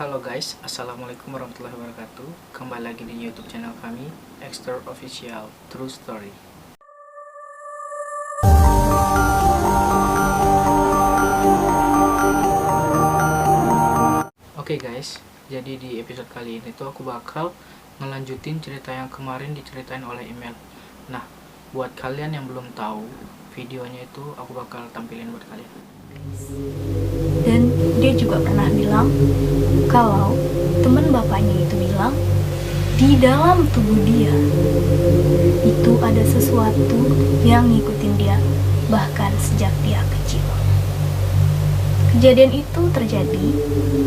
Halo guys, assalamualaikum warahmatullahi wabarakatuh. Kembali lagi di YouTube channel kami, Extra Official True Story. Oke guys, jadi di episode kali ini tuh aku bakal ngelanjutin cerita yang kemarin diceritain oleh email. Nah, buat kalian yang belum tahu, videonya itu aku bakal tampilin buat kalian. Dan dia juga pernah bilang kalau teman bapaknya itu bilang di dalam tubuh dia itu ada sesuatu yang ngikutin dia bahkan sejak dia kecil. Kejadian itu terjadi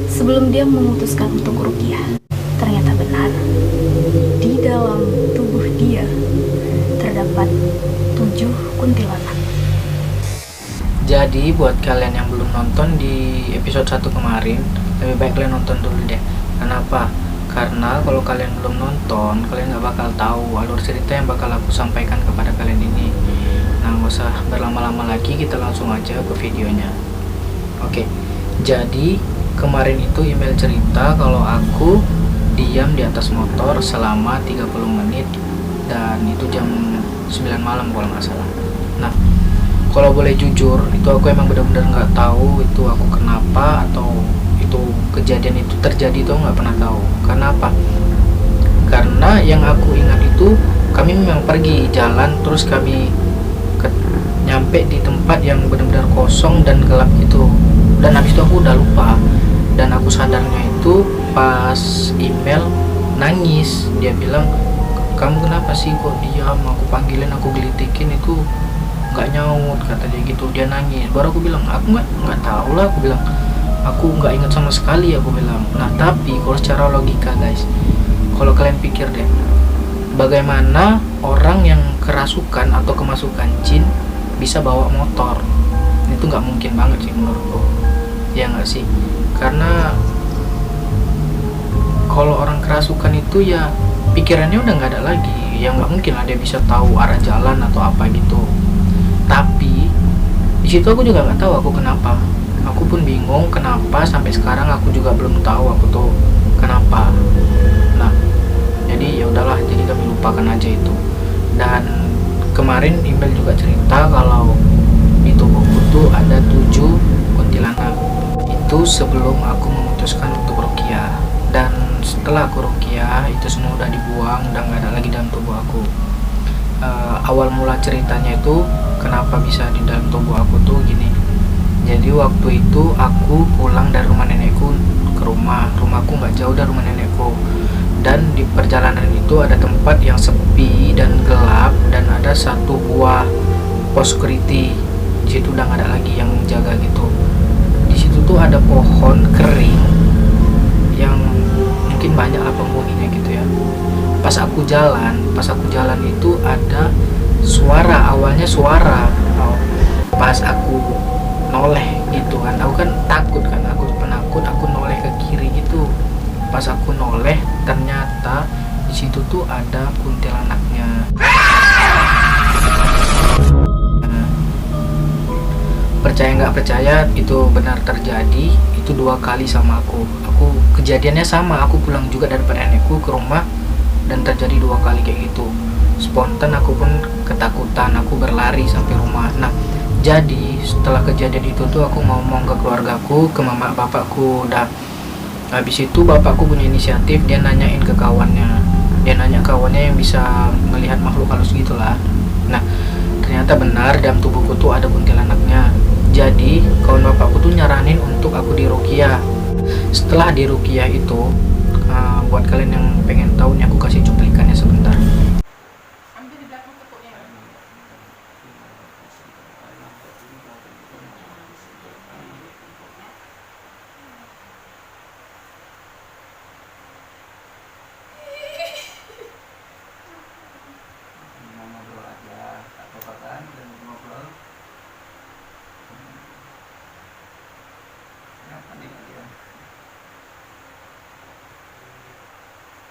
sebelum dia memutuskan untuk ruqyah. Ternyata benar, di dalam tubuh dia terdapat 7 kuntilanak. Jadi buat kalian yang belum nonton di episode 1 kemarin, lebih baik kalian nonton dulu deh. Kenapa? Karena kalau kalian belum nonton, kalian gak bakal tahu alur cerita yang bakal aku sampaikan kepada kalian ini. Nah, gak usah berlama-lama lagi, kita langsung aja ke videonya. Oke, jadi kemarin itu email cerita kalau aku diam di atas motor selama 30 menit dan itu jam 9 malam kalau nggak salah. Nah, kalau boleh jujur, itu aku emang benar-benar nggak tahu itu aku kenapa atau itu kejadian itu terjadi, itu nggak pernah tahu. Karena apa? Karena yang aku ingat itu kami memang pergi jalan, terus kami nyampe di tempat yang benar-benar kosong dan gelap gitu. Dan habis itu aku udah lupa. Dan aku sadarnya itu pas email nangis. Dia bilang, kamu kenapa sih kok diam? Aku panggilin, aku gelitikin itu nggak nyaut, kata dia gitu. Dia nangis. Baru aku bilang, aku nggak tahu lah. Aku bilang, aku nggak ingat sama sekali. Aku bilang. Nah, tapi kalau secara logika guys, kalau kalian pikir deh, bagaimana orang yang kerasukan atau kemasukan jin bisa bawa motor? Itu nggak mungkin banget sih menurutku, ya nggak sih? Karena kalau orang kerasukan itu ya pikirannya udah nggak ada lagi, yang nggak mungkin lah dia bisa tahu arah jalan atau apa gitu. Tapi di situ aku juga nggak tahu aku kenapa. Aku pun bingung kenapa, sampai sekarang aku juga belum tahu aku tuh kenapa. Nah, jadi ya udahlah, jadi kami lupakan aja itu. Dan kemarin email juga cerita kalau di tubuhku tuh ada 7 kuntilanak. Itu sebelum aku memutuskan untuk ruqyah. Dan setelah aku ruqyah, itu semua udah dibuang, udah nggak ada lagi dalam tubuh aku. Awal mula ceritanya itu kenapa bisa di dalam tubuh aku tuh gini. Jadi waktu itu aku pulang dari rumah nenekku ke rumahku nggak jauh dari rumah nenekku. Dan di perjalanan itu ada tempat yang sepi dan gelap, dan ada satu buah pos security. Di situ udah nggak ada lagi yang jaga gitu. Di situ tuh ada pohon kering yang mungkin banyak lah penghuninya gitu ya. Pas aku jalan itu ada suara, awalnya suara. Pas aku noleh gitu kan, aku kan takut kan, aku penakut, aku noleh ke kiri gitu. Pas aku noleh, ternyata di situ tuh ada kuntilanaknya. Percaya nggak percaya, itu benar terjadi. Itu 2 kali sama aku kejadiannya sama. Aku pulang juga dari nenekku ke rumah dan terjadi 2 kali kayak gitu. Spontan aku pun ketakutan, aku berlari sampai rumah. Nah, jadi setelah kejadian itu tuh aku ngomong ke keluargaku, ke mama bapakku. Dan habis itu bapakku punya inisiatif, dia nanyain ke kawannya. Dia nanya kawannya yang bisa melihat makhluk halus gitulah. Nah, ternyata benar dalam tubuhku tuh ada kuntilanaknya. Jadi kawan bapakku tuh nyaranin untuk aku diruqyah. Setelah diruqyah itu, buat kalian yang pengen tahu nih, aku kasih cuplikannya sebentar.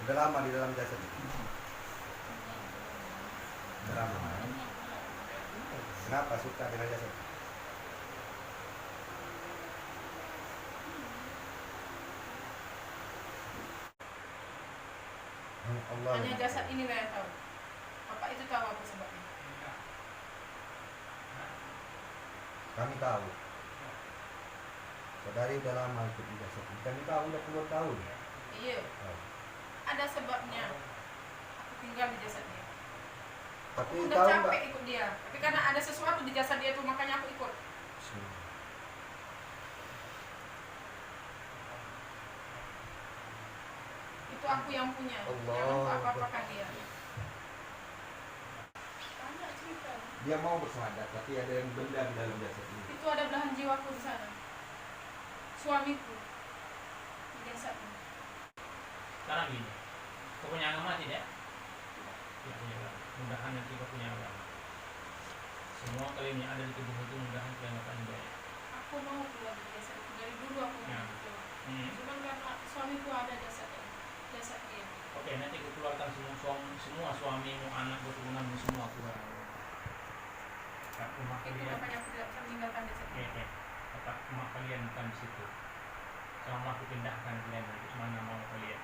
Udah lama di dalam jasad itu. Udah lama. Kenapa suka dengan jasad? Allah Hanya yang jasad tahu. ini lah yang tahu. Bapak itu tahu apa sebabnya? Kami tahu. Saudari udah lama ikut di jasad ini. Kami tahu udah puluhan tahun. Iya, Tahu. ada sebabnya. Aku tinggal di jasad dia. Tapi Aku udah tahu capek nggak? ikut dia. Tapi karena ada sesuatu di jasad dia tuh makanya aku ikut. Itu aku yang punya. Allah. Jangan aku apa-apakan dia. Banyak cerita. Dia mau bersyahadat, tapi ada yang benda di dalam jasad ini. Itu ada belahan jiwaku di sana. Suamiku di jasadnya. Sekarang gini, kau punya agama tidak? Tidak punya agama. Mudahan nanti kau punya agama. Semua kalian yang ada di tubuh itu mudahan kalian dapat hidayah. Aku mau keluar dari jasad itu. Dari dulu aku mau Ya. keluar. Hmm. Cuma karena suamiku ada jasadnya. Jasad dia. Oke, nanti kau keluarkan semua suamimu, anak, keturunanmu semua keluar. Kat rumah Itu kalian. makanya aku tidak bisa meninggalkan jasad dia. Oke. Tempat rumah kalian bukan di situ. Sama aku pindahkan kalian nanti mana mau kalian.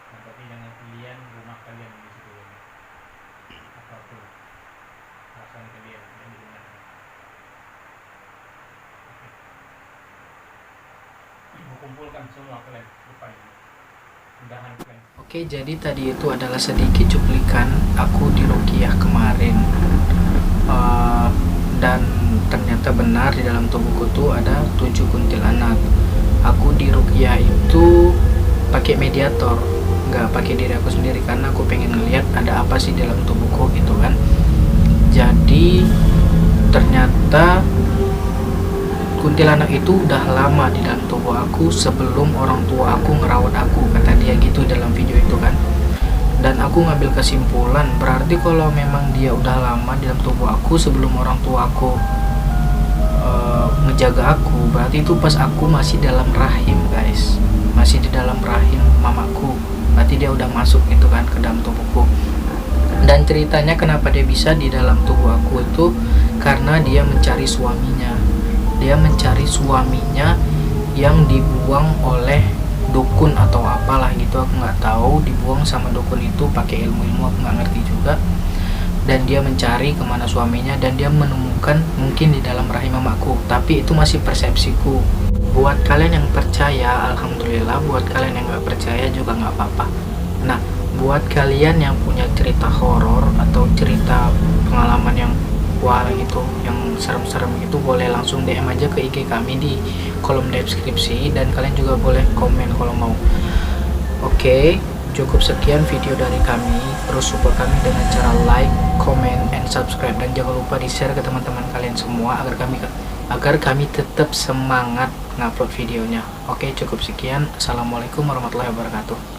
Nah, tapi jangan kalian rumah kalian di situ. Apa itu? Perasaan kalian yang digunakan. Oke. Kumpulkan semua kalian rupanya. Mudahan kalian. Oke, jadi tadi itu adalah sedikit cuplikan aku di Ruqyah kemarin. Dan ternyata benar di dalam tubuhku tuh ada 7 kuntilanak. Aku di Ruqyah itu pakai mediator, nggak pakai diri aku sendiri karena aku pengen ngeliat ada apa sih dalam tubuhku gitu kan. Jadi ternyata kuntilanak itu udah lama di dalam tubuh aku sebelum orang tua aku ngerawat aku, kata dia gitu dalam video itu kan. Dan aku ngambil kesimpulan berarti kalau memang dia udah lama di dalam tubuh aku sebelum orang tua aku ngejaga aku, berarti itu pas aku masih dalam rahim guys, masih di dalam rahim mamaku, berarti dia udah masuk gitu kan ke dalam tubuhku. Dan ceritanya kenapa dia bisa di dalam tubuh aku itu karena dia mencari suaminya, dia mencari suaminya yang dibuang oleh dukun atau apalah gitu, aku nggak tahu dibuang sama dukun itu pakai ilmu aku nggak ngerti juga. Dan dia mencari kemana suaminya dan dia menemukan mungkin di dalam rahim mamaku, tapi itu masih persepsiku. Buat kalian yang percaya alhamdulillah, buat kalian yang nggak percaya juga nggak apa-apa. Nah, buat kalian yang punya cerita horor atau cerita pengalaman yang wah gitu, yang serem-serem itu, boleh langsung DM aja ke IG kami di kolom deskripsi, dan kalian juga boleh komen kalau mau. Oke, cukup sekian video dari kami. Terus support kami dengan cara like, comment, and subscribe, dan jangan lupa di share ke teman-teman kalian semua agar kami tetap semangat ngupload videonya. Oke, cukup sekian. Assalamualaikum warahmatullahi wabarakatuh.